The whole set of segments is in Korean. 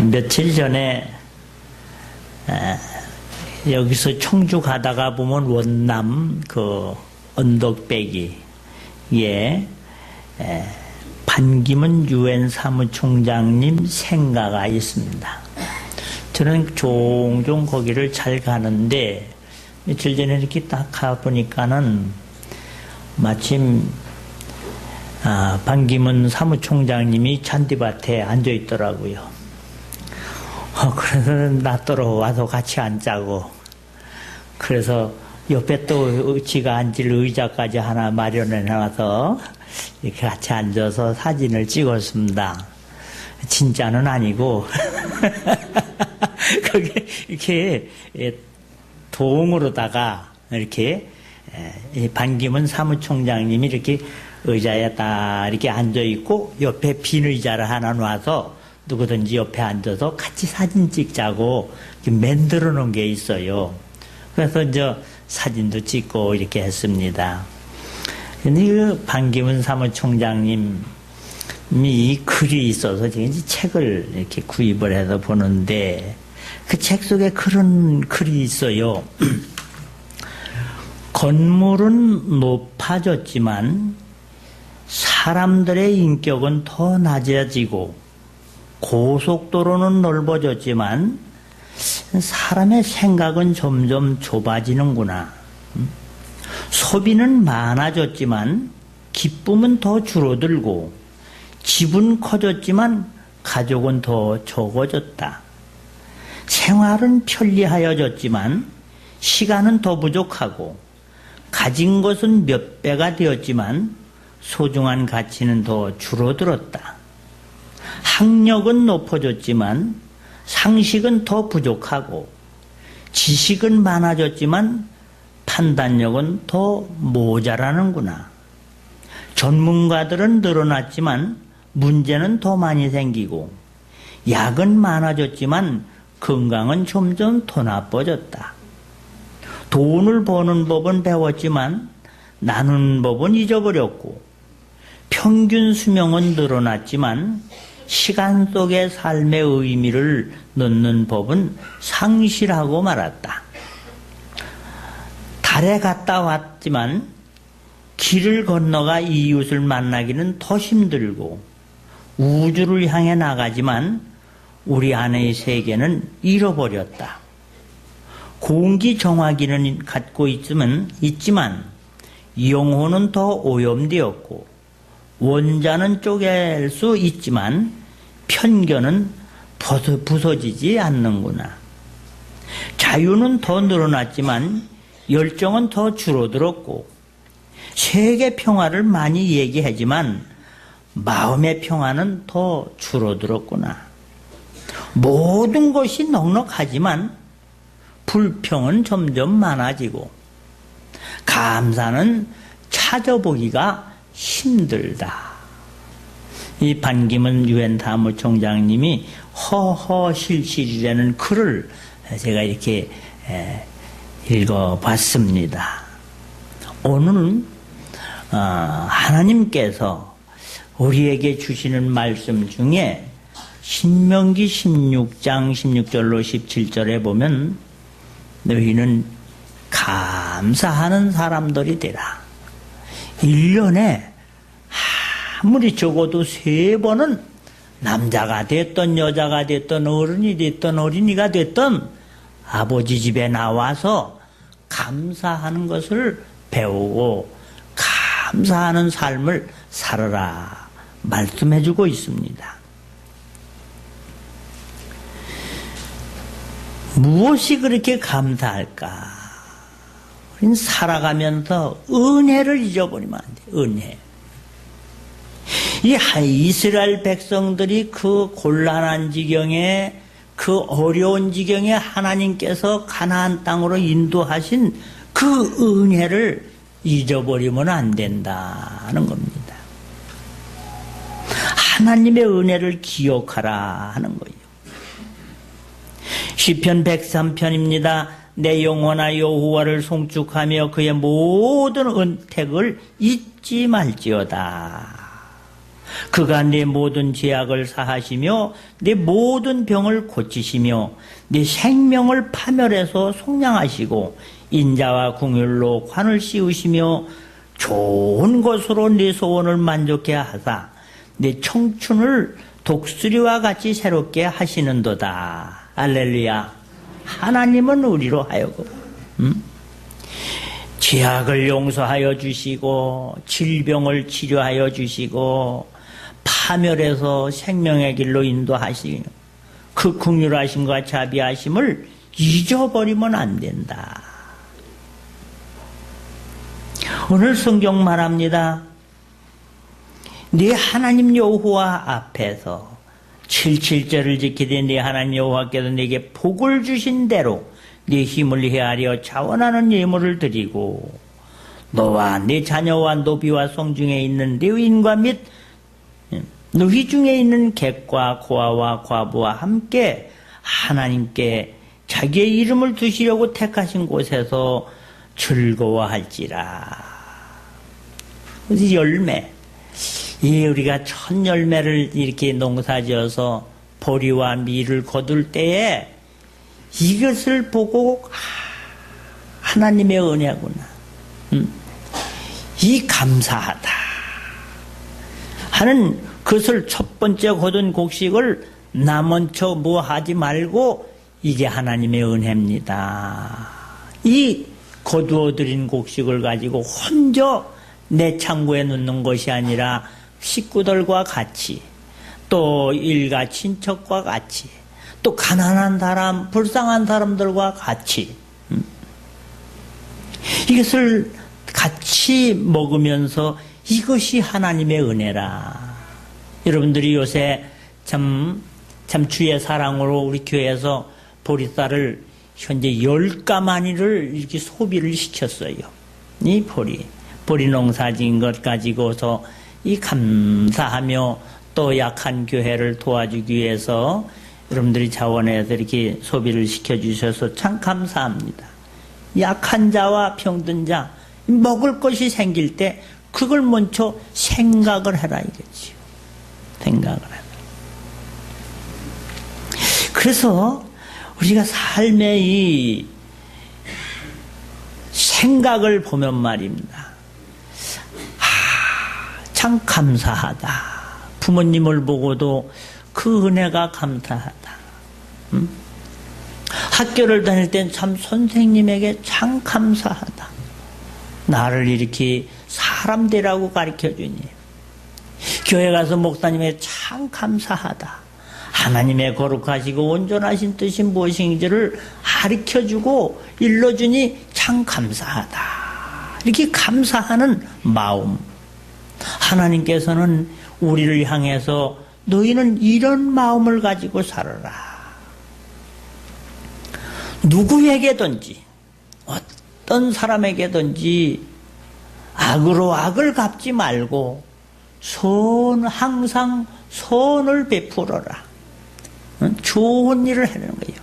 며칠 전에 여기서 청주 가다가 보면 원남 그 언덕배기에 반기문 유엔 사무총장님 생가가 있습니다. 저는 종종 거기를 잘 가는데 며칠 전에 이렇게 딱 가보니까는 마침 반기문 사무총장님이 잔디밭에 앉아 있더라고요. 그래서 나더러 와서 같이 앉자고. 그래서 옆에 또 지가 앉을 의자까지 하나 마련해놔서 이렇게 같이 앉아서 사진을 찍었습니다. 진짜는 아니고 그게 이렇게 동으로다가 이렇게 반기문 사무총장님이 이렇게 의자에 딱 이렇게 앉아 있고 옆에 빈 의자를 하나 놔서 누구든지 옆에 앉아서 같이 사진 찍자고 만들어 놓은 게 있어요. 그래서 이제 사진도 찍고 이렇게 했습니다. 근데 그 반기문 사무총장님이 글이 있어서 제가 책을 이렇게 구입을 해서 보는데 그 책 속에 그런 글이 있어요. 건물은 높아졌지만 사람들의 인격은 더 낮아지고 고속도로는 넓어졌지만 사람의 생각은 점점 좁아지는구나. 소비는 많아졌지만 기쁨은 더 줄어들고 집은 커졌지만 가족은 더 적어졌다. 생활은 편리하여졌지만 시간은 더 부족하고 가진 것은 몇 배가 되었지만 소중한 가치는 더 줄어들었다. 학력은 높아졌지만 상식은 더 부족하고 지식은 많아졌지만 판단력은 더 모자라는구나. 전문가들은 늘어났지만 문제는 더 많이 생기고 약은 많아졌지만 건강은 점점 더 나빠졌다. 돈을 버는 법은 배웠지만 나누는 법은 잊어버렸고 평균 수명은 늘어났지만 시간 속의 삶의 의미를 넣는 법은 상실하고 말았다. 달에 갔다 왔지만 길을 건너가 이웃을 만나기는 더 힘들고 우주를 향해 나가지만 우리 안의 세계는 잃어버렸다. 공기 정화기는 갖고 있지만 영혼은 더 오염되었고 원자는 쪼갤 수 있지만 편견은 부서지지 않는구나. 자유는 더 늘어났지만 열정은 더 줄어들었고 세계 평화를 많이 얘기하지만 마음의 평화는 더 줄어들었구나. 모든 것이 넉넉하지만 불평은 점점 많아지고 감사는 찾아보기가 힘들다. 이 반기문 유엔 사무총장님이 허허실실이라는 글을 제가 이렇게 읽어봤습니다. 오늘은 하나님께서 우리에게 주시는 말씀 중에 신명기 16장 16절로 17절에 보면 너희는 감사하는 사람들이 되라. 1년에 아무리 적어도 3번은 남자가 됐던 여자가 됐던 어른이 됐던 어린이가 됐던 아버지 집에 나와서 감사하는 것을 배우고 감사하는 삶을 살아라 말씀해주고 있습니다. 무엇이 그렇게 감사할까? 우리는 살아가면서 은혜를 잊어버리면 안 돼. 은혜. 이 이스라엘 백성들이 그 곤란한 지경에 그 어려운 지경에 하나님께서 가나안 땅으로 인도하신 그 은혜를 잊어버리면 안 된다는 겁니다. 하나님의 은혜를 기억하라 하는 거예요. 시편 103편입니다. 내 영혼아 여호와를 송축하며 그의 모든 은택을 잊지 말지어다. 그가 내 모든 죄악을 사하시며 내 모든 병을 고치시며 내 생명을 파멸해서 속량하시고 인자와 궁율로 관을 씌우시며 좋은 것으로 내 소원을 만족해 하사 내 청춘을 독수리와 같이 새롭게 하시는도다. 할렐루야. 하나님은 우리로 하여금 죄악을 용서하여 주시고 질병을 치료하여 주시고 파멸해서 생명의 길로 인도하시며 그 긍휼하심과 자비하심을 잊어버리면 안 된다. 오늘 성경 말합니다. 네 하나님 여호와 앞에서 77절을 지키되 네 하나님 여호와께서 네게 복을 주신 대로 네 힘을 헤아려 자원하는 예물을 드리고 너와 네 자녀와 노비와 성중에 있는 레위인과 및 너희 중에 있는 객과 고아와 과부와 함께 하나님께 자기의 이름을 두시려고 택하신 곳에서 즐거워할지라. 열매. 우리가 첫 열매를 이렇게 농사지어서 보리와 밀을 거둘 때에 이것을 보고 하나님의 은혜구나. 이 감사하다 하는 그것을 첫 번째 거둔 곡식을 남은 척 뭐 하지 말고 이게 하나님의 은혜입니다. 이 거두어들인 곡식을 가지고 혼자 내 창고에 넣는 것이 아니라 식구들과 같이 또 일가 친척과 같이 또 가난한 사람, 불쌍한 사람들과 같이 이것을 같이 먹으면서 이것이 하나님의 은혜라. 여러분들이 요새 참 주의 사랑으로 우리 교회에서 보리쌀을 현재 10가마니를 이렇게 소비를 시켰어요. 이 보리 농사진 것 가지고서 이 감사하며 또 약한 교회를 도와주기 위해서 여러분들이 자원해서 이렇게 소비를 시켜주셔서 참 감사합니다. 약한 자와 병든 자, 먹을 것이 생길 때 그걸 먼저 생각을 해라 이거지요. 생각을 해라. 그래서 우리가 삶의 이 생각을 보면 말입니다. 참 감사하다. 부모님을 보고도 그 은혜가 감사하다. 학교를 다닐 땐 참 선생님에게 참 감사하다. 나를 이렇게 사람 되라고 가르쳐주니. 교회 가서 목사님에게 참 감사하다. 하나님의 거룩하시고 온전하신 뜻이 무엇인지를 가르쳐주고 일러주니 참 감사하다. 이렇게 감사하는 마음. 하나님께서는 우리를 향해서 너희는 이런 마음을 가지고 살아라. 누구에게든지 어떤 사람에게든지 악으로 악을 갚지 말고 항상 선을 베풀어라. 좋은 일을 하는 거예요.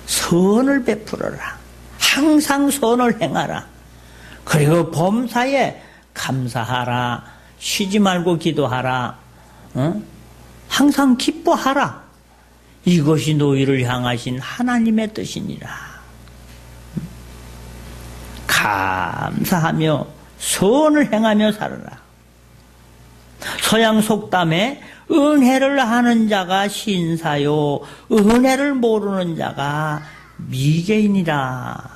선을 베풀어라. 항상 선을 행하라. 그리고 범사에 감사하라. 쉬지 말고 기도하라. 항상 기뻐하라. 이것이 너희를 향하신 하나님의 뜻이니라. 감사하며 선을 행하며 살아라. 서양 속담에 은혜를 하는 자가 신사요 은혜를 모르는 자가 미개인이라.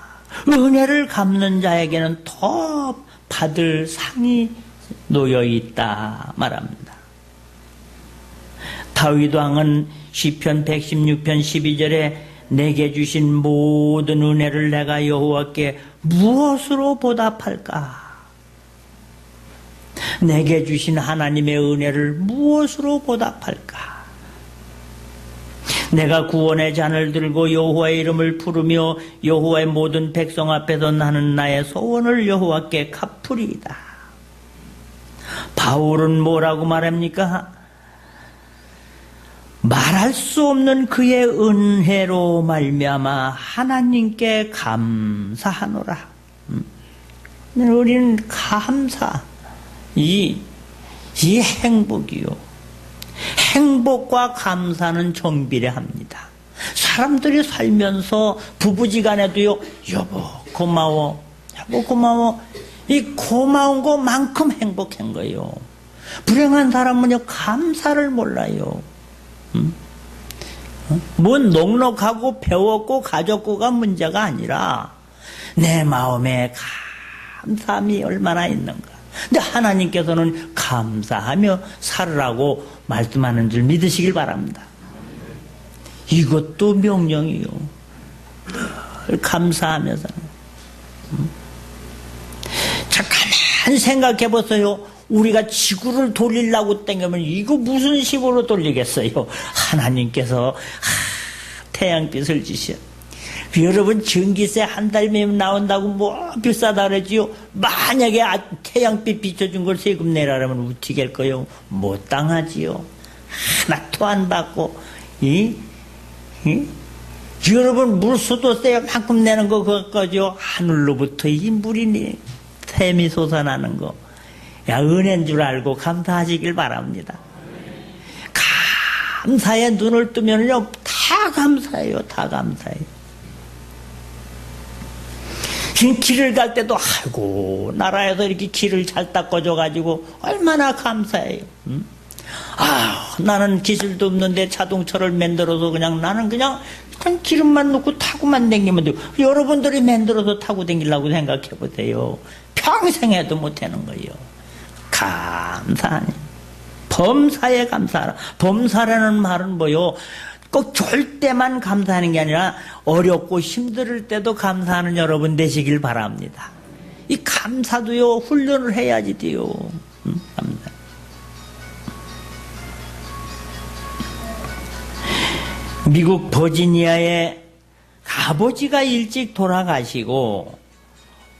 은혜를 갚는 자에게는 더 받을 상이 놓여 있다 말합니다. 다윗 왕은 시편 116편 12절에 내게 주신 모든 은혜를 내가 여호와께 무엇으로 보답할까? 내게 주신 하나님의 은혜를 무엇으로 보답할까? 내가 구원의 잔을 들고 여호와의 이름을 부르며 여호와의 모든 백성 앞에서 나는 나의 소원을 여호와께 갚으리이다. 바울은 뭐라고 말합니까? 말할 수 없는 그의 은혜로 말미암아 하나님께 감사하노라. 우리는 감사, 이 행복이요. 행복과 감사는 정비례합니다. 사람들이 살면서 부부지간에도요, 여보 고마워, 여보 고마워, 이 고마운 것만큼 행복한 거예요. 불행한 사람은요 감사를 몰라요. 뭐 넉넉하고 배웠고 가졌고가 문제가 아니라 내 마음에 감사함이 얼마나 있는가. 근데 하나님께서는 감사하며 살으라고 말씀하는 줄 믿으시길 바랍니다. 이것도 명령이요. 감사하면서. 자, 가만히 생각해 보세요. 우리가 지구를 돌리려고 땡기면 이거 무슨 식으로 돌리겠어요? 하나님께서 태양빛을 주셔. 여러분 전기세 한 달이면 나온다고 뭐 비싸다 그러지요. 만약에 태양빛 비춰준 걸 세금 내라면 어떻게 할 거요? 못 당하지요. 하나도 안 받고. 여러분 물수도세 만큼 내는 거 그거죠. 하늘로부터 이 물이 샘이 솟아나는 거. 야, 은혜인 줄 알고 감사하시길 바랍니다. 감사에 눈을 뜨면요 다 감사해요. 다 감사해요. 지금 길을 갈 때도 아이고 나라에서 이렇게 길을 잘 닦아줘가지고 얼마나 감사해요. 나는 기술도 없는데 자동차를 만들어서 나는 그냥 기름만 넣고 타고만 다니면 돼요. 여러분들이 만들어서 타고 다니려고 생각해 보세요. 평생 해도 못하는 거예요. 감사하니 범사에 감사하라. 범사라는 말은 뭐요? 꼭 좋을 때만 감사하는 게 아니라 어렵고 힘들 때도 감사하는 여러분 되시길 바랍니다. 이 감사도요 훈련을 해야지 돼요. 감사. 미국 버지니아에 아버지가 일찍 돌아가시고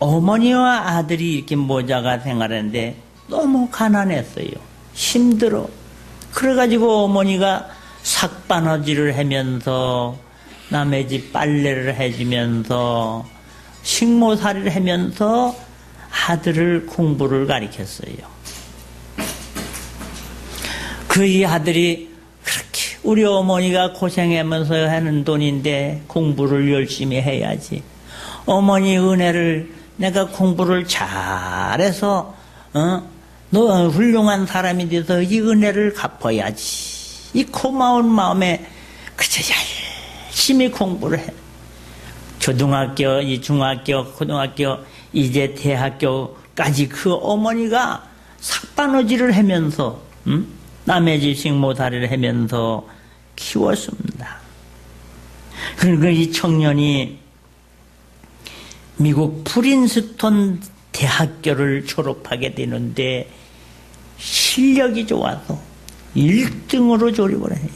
어머니와 아들이 이렇게 모자가 생활했는데 너무 가난했어요. 힘들어. 그래가지고 어머니가 삭바느질을 하면서 남의 집 빨래를 해주면서 식모살이를 하면서 아들을 공부를 가르쳤어요. 그 이 아들이 그렇게 우리 어머니가 고생하면서 하는 돈인데 공부를 열심히 해야지. 어머니 은혜를 내가 공부를 잘해서 너 훌륭한 사람이 돼서 이 은혜를 갚아야지. 이 고마운 마음에 그저 열심히 공부를 해. 초등학교, 이 중학교, 고등학교, 이제 대학교까지 그 어머니가 삭바느질을 하면서 남의 집 식모살이를 하면서 키웠습니다. 그리고 이 청년이 미국 프린스턴 대학교를 졸업하게 되는데 실력이 좋아서 1등으로 졸업을 해요.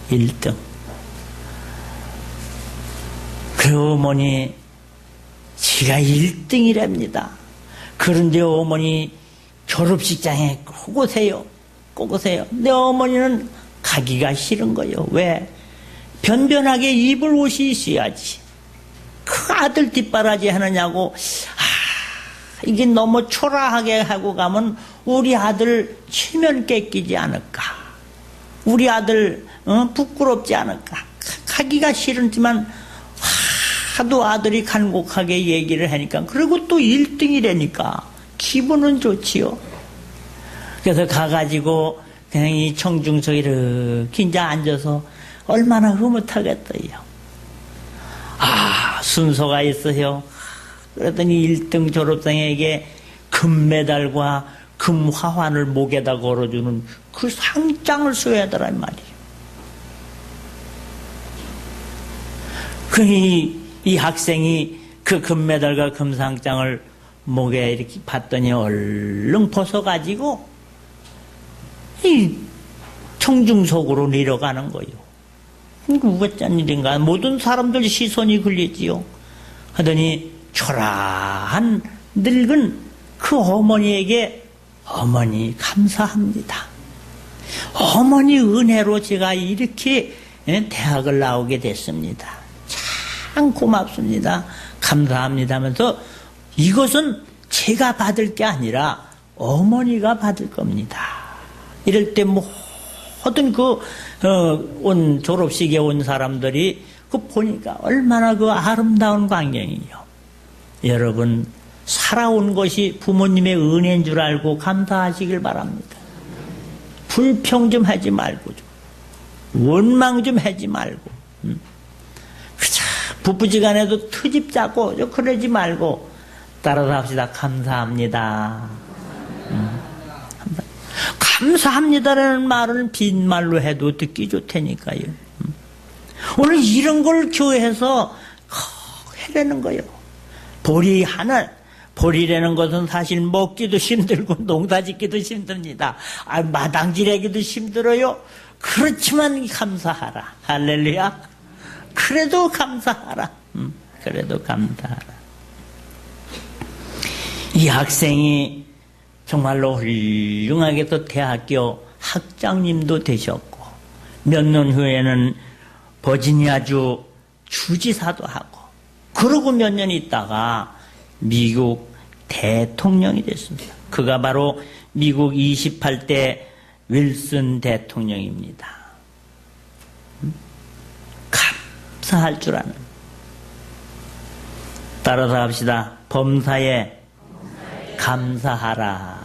1등. 그 어머니 지가 1등이랍니다. 그런데 어머니 졸업식장에 꼭 오세요. 꼭 오세요. 근데 어머니는 가기가 싫은 거예요. 왜? 변변하게 입을 옷이 있어야지. 그 아들 뒷바라지 하느냐고. 이게 너무 초라하게 하고 가면 우리 아들 체면 뺏기지 않을까. 우리 아들 부끄럽지 않을까. 가기가 싫은지만 하도 아들이 간곡하게 얘기를 하니까, 그리고 또 1등이라니까 기분은 좋지요. 그래서 가가지고 그냥 이 청중석에 이렇게 이제 앉아서 얼마나 흐뭇하겠어요. 순서가 있어요. 그랬더니 1등 졸업생에게 금메달과 금화환을 목에다 걸어주는 그 상장을 써야 되란 말이에요. 이 학생이 그 금메달과 금상장을 목에 이렇게 봤더니 얼른 벗어가지고 이 청중석으로 내려가는 거예요. 이거 어쩐 일인가? 모든 사람들 시선이 걸리지요. 하더니 초라한 늙은 그 어머니에게 어머니 감사합니다. 어머니 은혜로 제가 이렇게 대학을 나오게 됐습니다. 참 고맙습니다. 감사합니다 하면서 이것은 제가 받을 게 아니라 어머니가 받을 겁니다. 이럴 때 모든 온 졸업식에 온 사람들이 보니까 얼마나 아름다운 광경이요. 여러분, 살아온 것이 부모님의 은혜인 줄 알고 감사하시길 바랍니다. 불평 좀 하지 말고, 원망 좀 하지 말고, 그저 부부지간에도 트집 잡고 그러지 말고 따라서 합시다. 감사합니다. 감사합니다라는 말은 빈말로 해도 듣기 좋다니까요. 오늘 이런 걸 교회에서 해내는 거예요. 보리라는 것은 사실 먹기도 힘들고 농사 짓기도 힘듭니다. 마당질하기도 힘들어요. 그렇지만 감사하라. 할렐루야. 그래도 감사하라. 그래도 감사하라. 이 학생이 정말로 훌륭하게 또 대학교 학장님도 되셨고 몇 년 후에는 버지니아주 주지사도 하고 그러고 몇 년 있다가 미국 대통령이 됐습니다. 그가 바로 미국 28대 윌슨 대통령입니다. 감사할 줄 아는. 따라서 합시다. 범사에 감사하라.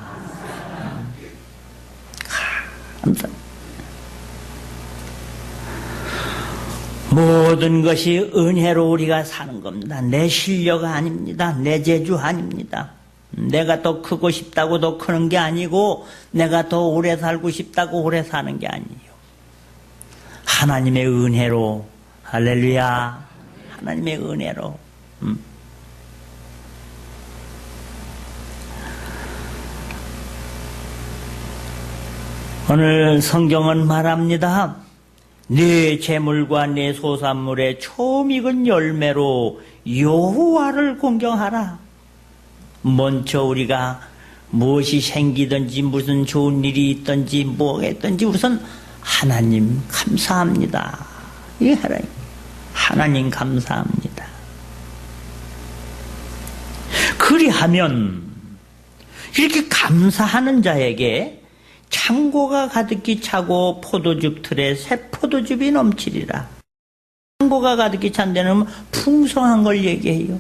감사. 모든 것이 은혜로 우리가 사는 겁니다. 내 실력 아닙니다. 내 재주 아닙니다. 내가 더 크고 싶다고 더 크는 게 아니고 내가 더 오래 살고 싶다고 오래 사는 게 아니에요. 하나님의 은혜로. 할렐루야. 하나님의 은혜로. 오늘 성경은 말합니다. 네 재물과 네 소산물의 처음 익은 열매로 여호와를 공경하라. 먼저 우리가 무엇이 생기든지 무슨 좋은 일이 있든지 뭐가 있든지 우선 하나님 감사합니다. 이 하나님 감사합니다. 그리하면 이렇게 감사하는 자에게 창고가 가득히 차고 포도즙 틀에 새 포도즙이 넘치리라. 창고가 가득히 찬 데는 풍성한 걸 얘기해요.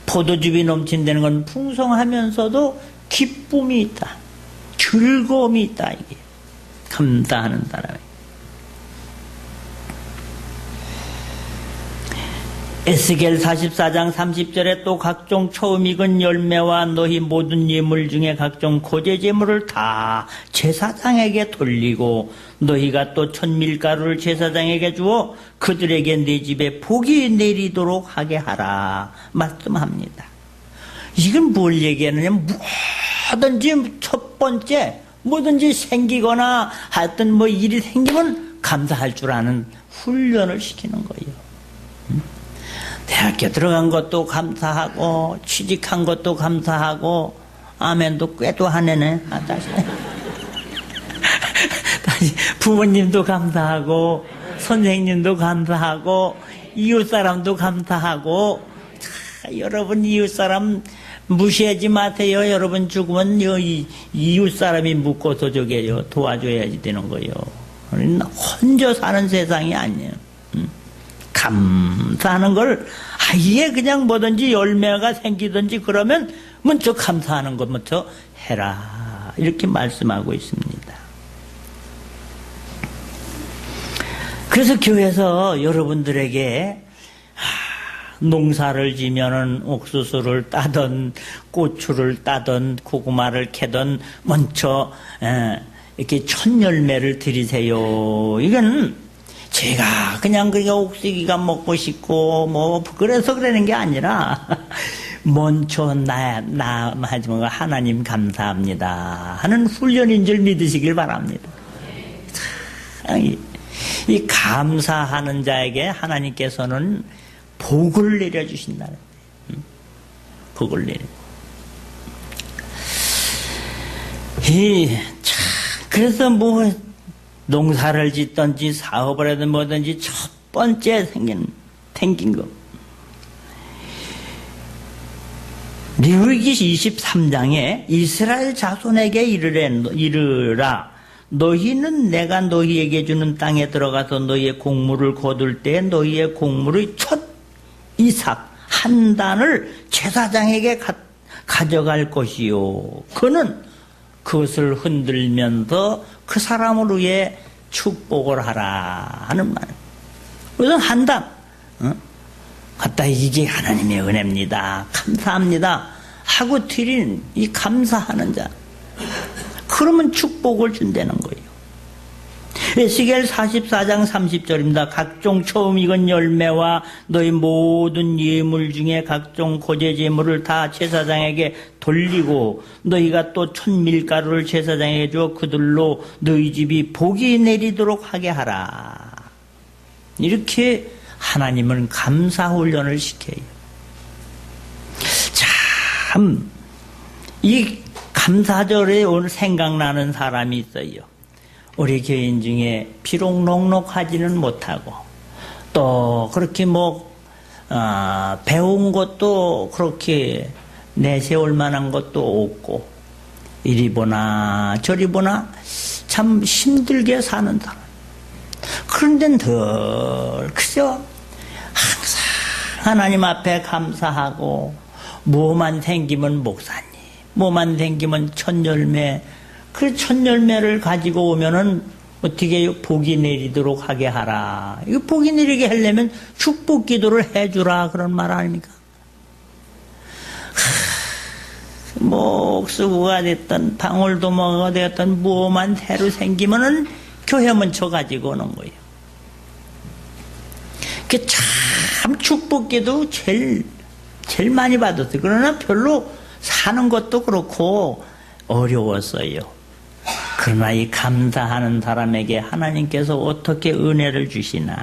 포도즙이 넘친다는 건 풍성하면서도 기쁨이 있다. 즐거움이 있다. 이게 감사하는 사람이. 에스겔 44장 30절에 또 각종 처음 익은 열매와 너희 모든 예물 중에 각종 고제 제물을 다 제사장에게 돌리고 너희가 또 천밀가루를 제사장에게 주어 그들에게 내 집에 복이 내리도록 하게 하라 말씀합니다. 이건 뭘 얘기하느냐, 뭐든지 첫 번째 뭐든지 생기거나 하여튼 뭐 일이 생기면 감사할 줄 아는 훈련을 시키는 거예요. 대학교 들어간 것도 감사하고 취직한 것도 감사하고 아멘도 꾀도 하네네. 다시 부모님도 감사하고 선생님도 감사하고 이웃사람도 감사하고. 여러분 이웃사람 무시하지 마세요. 여러분 죽으면 이웃사람이 묻고서 저게요 도와줘야지 되는 거예요. 혼자 사는 세상이 아니에요. 감사하는 걸 아예 그냥 뭐든지 열매가 생기든지 그러면 먼저 감사하는 것 먼저 해라 이렇게 말씀하고 있습니다. 그래서 교회에서 여러분들에게 농사를 지면은 옥수수를 따든 고추를 따든 고구마를 캐든 먼저 이렇게 첫 열매를 드리세요. 이건 제가 그냥 옥수기가 먹고 싶고 뭐 그래서 그러는 게 아니라 먼저 나 하지만 하나님 감사합니다 하는 훈련인 줄 믿으시길 바랍니다. 이 감사하는 자에게 하나님께서는 복을 내려주신다는 거예요. 복을 내려. 그래서 뭐 농사를 짓든지 사업을 하든 뭐든지 첫 번째 생긴 거. 레위기 23장에 이스라엘 자손에게 이르라 너희는 내가 너희에게 주는 땅에 들어가서 너희의 곡물을 거둘 때 너희의 곡물의 첫 이삭 한 단을 제사장에게 가져갈 것이요. 그는 그것을 흔들면서 그 사람을 위해 축복을 하라 하는 말. 그래서 한 단 갖다 이게 하나님의 은혜입니다. 감사합니다. 하고 드린 이 감사하는 자. 그러면 축복을 준다는 거예요. 에스겔 44장 30절입니다. 각종 처음 익은 열매와 너희 모든 예물 중에 각종 고제 제물을 다 제사장에게 돌리고 너희가 또 천밀가루를 제사장에게 주어 그들로 너희 집이 복이 내리도록 하게 하라. 이렇게 하나님은 감사훈련을 시켜요. 참, 이 감사절에 오늘 생각나는 사람이 있어요. 우리 교인 중에 비록 넉넉하지는 못하고 또 그렇게 배운 것도 그렇게 내세울 만한 것도 없고 이리 보나 저리 보나 참 힘들게 사는 사람. 그런데 늘 그저 항상 하나님 앞에 감사하고 뭐만 생기면 목사님, 뭐만 생기면 첫열매, 그 첫열매를 가지고 오면은 어떻게 복이 내리도록 하게 하라. 이거 복이 내리게 하려면 축복 기도를 해주라 그런 말 아닙니까? 목수가 됐든 방울도마가 되었든 뭐만 새로 생기면은 교회 먼저 가지고 오는 거예요. 그 참 축복 기도 제일 많이 받았어요. 그러나 별로 사는 것도 그렇고 어려웠어요. 그러나 이 감사하는 사람에게 하나님께서 어떻게 은혜를 주시나.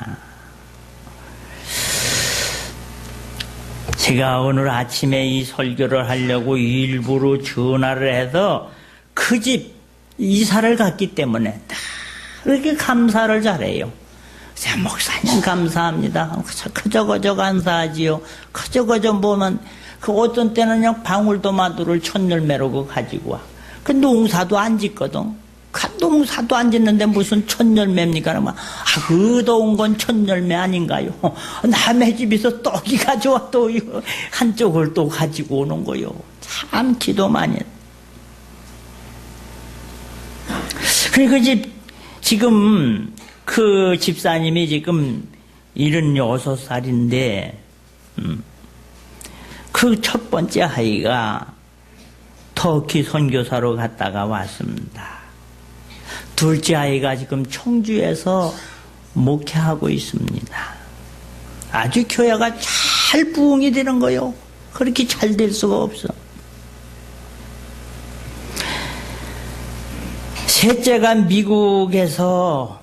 제가 오늘 아침에 이 설교를 하려고 일부러 전화를 해서 그 집 이사를 갔기 때문에 그렇게 감사를 잘해요. 목사님 감사합니다. 그저 감사하지요. 그저 보면 그 어떤 때는 그냥 방울토마토를 첫열매로 가지고 와. 그 농사도 안 짓거든. 농사도 안 짓는데 무슨 첫열매입니까? 그 더운 건 첫열매 아닌가요? 남의 집에서 떡이 가져와 또 한쪽을 또 가지고 오는 거요. 참 기도 많이 했. 그리고 지금 그 집사님이 지금 76살인데 그 첫 번째 아이가 터키 선교사로 갔다가 왔습니다. 둘째 아이가 지금 청주에서 목회하고 있습니다. 아주 교회가 잘 부흥이 되는 거요. 그렇게 잘 될 수가 없어. 셋째가 미국에서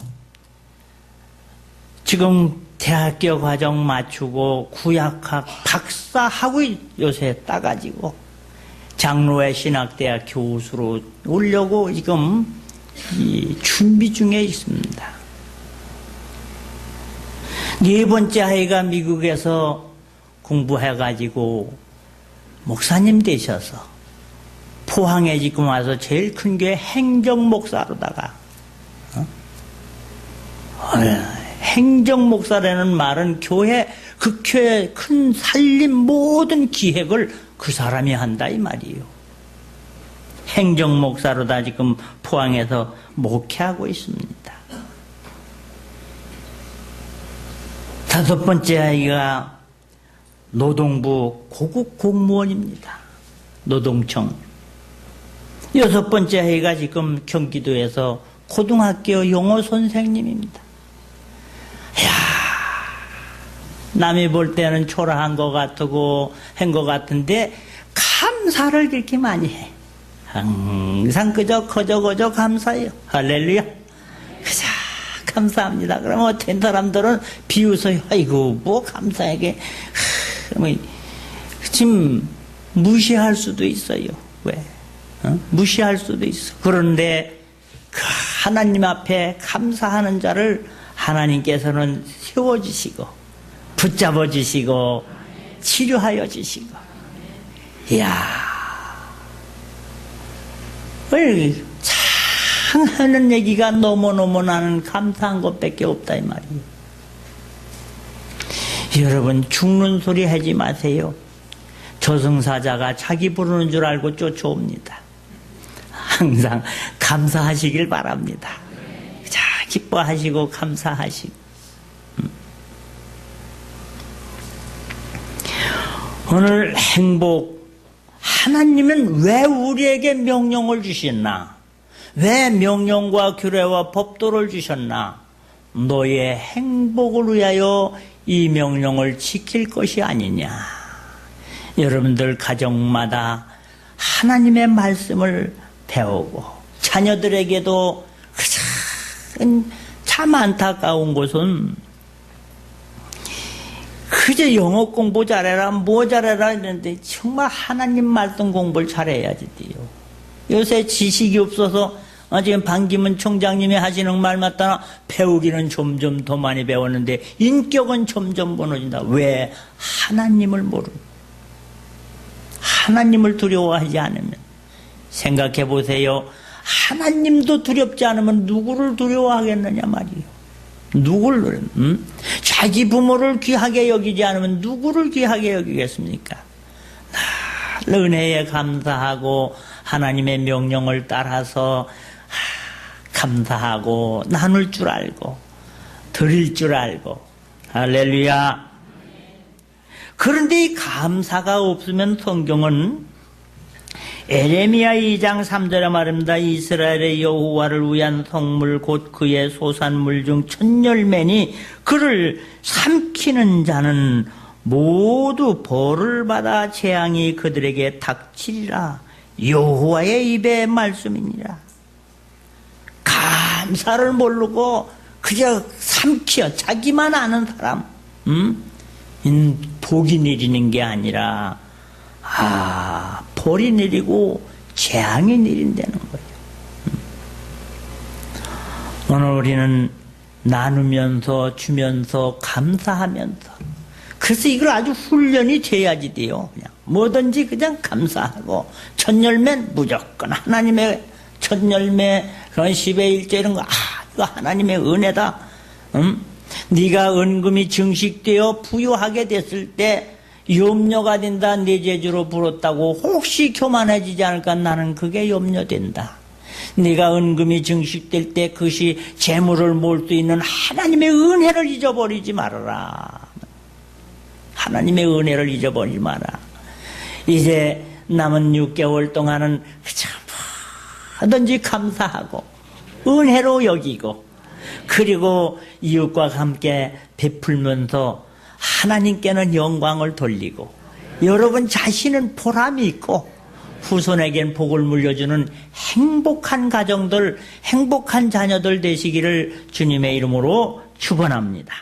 지금 대학교 과정 맞추고 구약학 박사하고 요새 따가지고 장로회 신학대학 교수로 오려고 지금 준비 중에 있습니다. 네 번째 아이가 미국에서 공부해가지고 목사님 되셔서 포항에 지금 와서 제일 큰 교회 행정목사로다가 행정목사라는 말은 그 교회 큰 살림 모든 기획을 그 사람이 한다 이 말이에요. 행정목사로다 지금 포항에서 목회하고 있습니다. 다섯 번째 아이가 노동부 고급 공무원입니다. 노동청. 여섯 번째 아이가 지금 경기도에서 고등학교 영어 선생님입니다. 이야, 남이 볼 때는 초라한 것 같고 한 것 같은데 감사를 그렇게 많이 해. 항상 그저 감사해요. 할렐루야. 그저 감사합니다. 그러면 어떤 사람들은 비웃어요. 아이고 뭐 감사하게. 지금 무시할 수도 있어요. 왜? 무시할 수도 있어. 그런데 그 하나님 앞에 감사하는 자를 하나님께서는 세워주시고 붙잡아 주시고 치료하여 주시고. 이야, 하는 얘기가 너무너무 나는 감사한 것밖에 없다 이 말이에요. 여러분 죽는 소리 하지 마세요. 저승사자가 자기 부르는 줄 알고 쫓아옵니다. 항상 감사하시길 바랍니다. 자, 기뻐하시고 감사하시고. 오늘 행복, 하나님은 왜 우리에게 명령을 주셨나? 왜 명령과 규례와 법도를 주셨나? 너의 행복을 위하여 이 명령을 지킬 것이 아니냐. 여러분들 가정마다 하나님의 말씀을 배우고 자녀들에게도 참 안타까운 것은 그저 영어 공부 잘해라 뭐 잘해라 이랬는데 정말 하나님 말씀 공부를 잘해야지 돼요. 요새 지식이 없어서 지금 반기문 총장님이 하시는 말 맞다나 배우기는 점점 더 많이 배웠는데 인격은 점점 무너진다. 왜? 하나님을 모르고 하나님을 두려워하지 않으면. 생각해 보세요. 하나님도 두렵지 않으면 누구를 두려워하겠느냐 말이에요. 누구를 자기 부모를 귀하게 여기지 않으면 누구를 귀하게 여기겠습니까? 늘 은혜에 감사하고 하나님의 명령을 따라서 감사하고 나눌 줄 알고 드릴 줄 알고. 할렐루야. 그런데 이 감사가 없으면 성경은 에레미야 2장 3절에 말합니다. 이스라엘의 여호와를 위한 성물 곧 그의 소산물 중 첫 열매니 그를 삼키는 자는 모두 벌을 받아 재앙이 그들에게 닥치리라. 여호와의 입의 말씀이니라. 감사를 모르고 그저 삼키어 자기만 아는 사람 복이 내리는 게 아니라 벌이 내리고 재앙이 내린다는 거예요. 오늘 우리는 나누면서 주면서 감사하면서 그래서 이걸 아주 훈련이 돼야지 돼요. 그냥 뭐든지 그냥 감사하고 첫 열매는 무조건 하나님의 첫 열매 그런 10의 1조 이런 거 이거 하나님의 은혜다. 네가 은금이 증식되어 부유하게 됐을 때 염려가 된다. 내 재주로 불었다고 혹시 교만해지지 않을까 나는 그게 염려된다. 네가 은금이 증식될 때 그것이 재물을 모을 수 있는 하나님의 은혜를 잊어버리지 말아라. 하나님의 은혜를 잊어버리지 마라. 이제 남은 6개월 동안은 뭐든지 감사하고 은혜로 여기고 그리고 이웃과 함께 베풀면서 하나님께는 영광을 돌리고 여러분 자신은 보람이 있고 후손에겐 복을 물려주는 행복한 가정들, 행복한 자녀들 되시기를 주님의 이름으로 축원합니다.